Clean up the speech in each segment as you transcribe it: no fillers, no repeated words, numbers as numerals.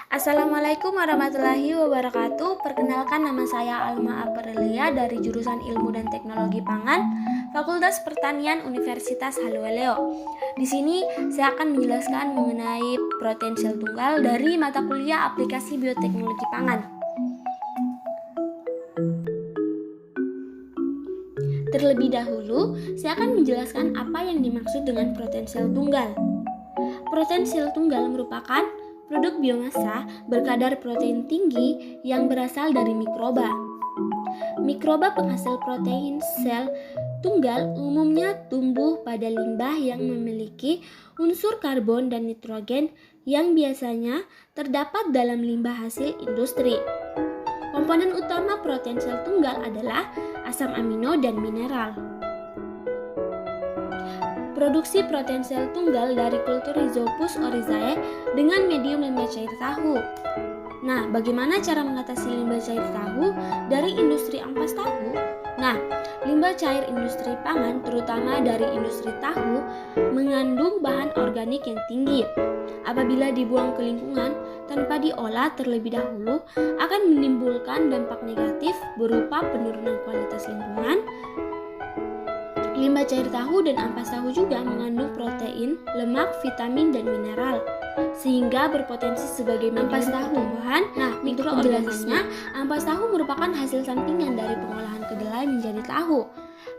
Assalamualaikum warahmatullahi wabarakatuh. Perkenalkan, nama saya Alma Aprilia dari jurusan Ilmu dan Teknologi Pangan, Fakultas Pertanian Universitas Haluoleo. Di sini saya akan menjelaskan mengenai protein sel tunggal dari mata kuliah Aplikasi Bioteknologi Pangan. Terlebih dahulu, saya akan menjelaskan apa yang dimaksud dengan protein sel tunggal. Protein sel tunggal merupakan produk biomasa berkadar protein tinggi yang berasal dari mikroba. Mikroba penghasil protein sel tunggal umumnya tumbuh pada limbah yang memiliki unsur karbon dan nitrogen yang biasanya terdapat dalam limbah hasil industri. Komponen utama protein sel tunggal adalah asam amino dan mineral. Produksi protein sel tunggal dari kultur Rhizopus oryzae dengan medium limbah cair tahu. Nah, bagaimana cara mengatasi limbah cair tahu dari industri ampas tahu? Nah, limbah cair industri pangan, terutama dari industri tahu, mengandung bahan organik yang tinggi. Apabila dibuang ke lingkungan tanpa diolah terlebih dahulu, akan menimbulkan dampak negatif berupa penurunan kualitas lingkungan. Limbah cair tahu dan ampas tahu juga mengandung protein, lemak, vitamin, dan mineral, sehingga berpotensi sebagai ampas tahu tumbuhan. Nah, mikroorganisme. Ampas tahu merupakan hasil sampingan dari pengolahan kedelai menjadi tahu.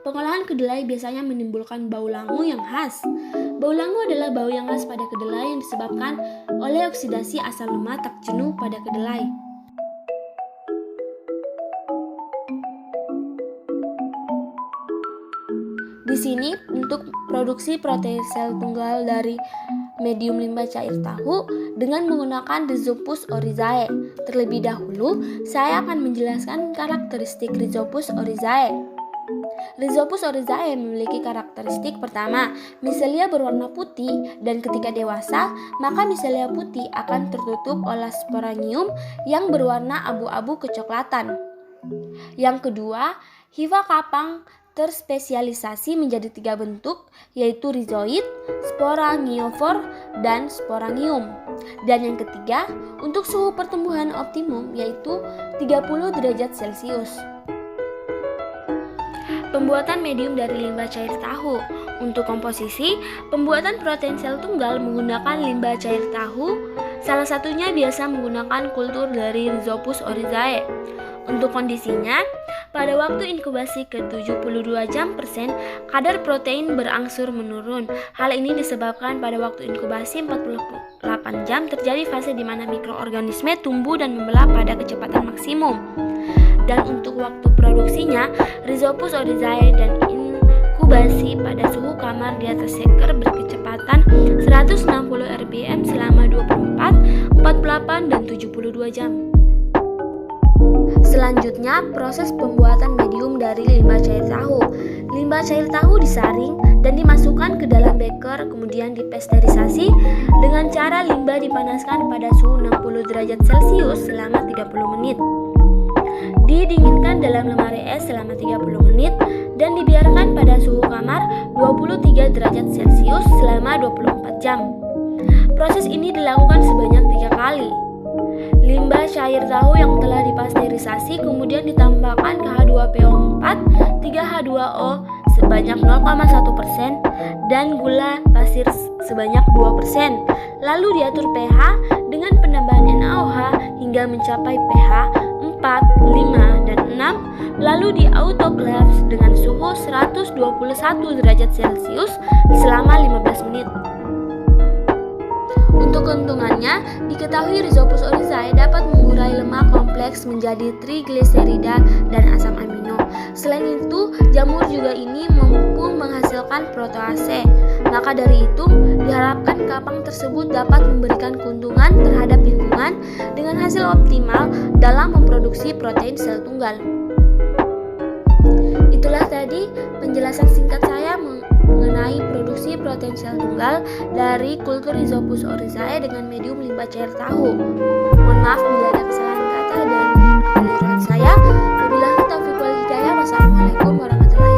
Pengolahan kedelai biasanya menimbulkan bau langu yang khas. Bau langu adalah bau yang khas pada kedelai yang disebabkan oleh oksidasi asam lemak tak jenuh pada kedelai. Di sini untuk produksi protein sel tunggal dari medium limbah cair tahu dengan menggunakan Rhizopus oryzae. Terlebih dahulu, saya akan menjelaskan karakteristik Rhizopus oryzae. Rhizopus oryzae memiliki karakteristik pertama, miselia berwarna putih, dan ketika dewasa, maka miselia putih akan tertutup oleh sporangium yang berwarna abu-abu kecoklatan. Yang kedua, hifa kapang terspesialisasi menjadi 3 bentuk, yaitu rhizoid, sporangiofor, dan sporangium. Dan yang ketiga, untuk suhu pertumbuhan optimum yaitu 30 derajat Celcius. Pembuatan medium dari limbah cair tahu. Untuk komposisi, pembuatan protein sel tunggal menggunakan limbah cair tahu, salah satunya biasa menggunakan kultur dari Rhizopus oryzae. Untuk kondisinya, pada waktu inkubasi ke 72 jam persen, kadar protein berangsur menurun. Hal ini disebabkan pada waktu inkubasi 48 jam terjadi fase di mana mikroorganisme tumbuh dan membelah pada kecepatan maksimum. Dan untuk waktu produksinya, Rhizopus oryzae dan inkubasi pada suhu kamar di atas seker berkecepatan 160 rpm selama 24, 48, dan 72 jam. Selanjutnya, proses pembuatan medium dari limbah cair tahu. Limbah cair tahu disaring dan dimasukkan ke dalam beker, kemudian dipasteurisasi dengan cara limbah dipanaskan pada suhu 60 derajat Celcius selama 30 menit. Didinginkan dalam lemari es selama 30 menit dan dibiarkan pada suhu kamar 23 derajat Celcius selama 24 jam. Proses ini dilakukan sebanyak 3 kali. Limbah cair tahu yang telah dipasteurisasi kemudian ditambahkan ke H2PO4, 3H2O sebanyak 0,1% dan gula pasir sebanyak 2%. Lalu diatur pH dengan penambahan NaOH hingga mencapai pH 4, 5, dan 6, lalu di autoclave dengan suhu 121 derajat Celcius selama 15 menit. Untuk keuntungannya, diketahui Rhizopus oryzae dapat mengurai lemak kompleks menjadi trigliserida dan asam amino. Selain itu, jamur juga ini mampu menghasilkan protease. Maka dari itu, diharapkan kapang tersebut dapat memberikan keuntungan terhadap lingkungan dengan hasil optimal dalam memproduksi protein sel tunggal. Itulah tadi penjelasan singkat saya mengenai produksi protein sel tunggal dari kultur Rhizopus oryzae dengan medium limbah cair tahu. Mohon maaf bila ada kesalahan kata dan aliran saya. Wabillahi taufiq wal hidayah. Wassalamualaikum warahmatullahi wabarakatuh.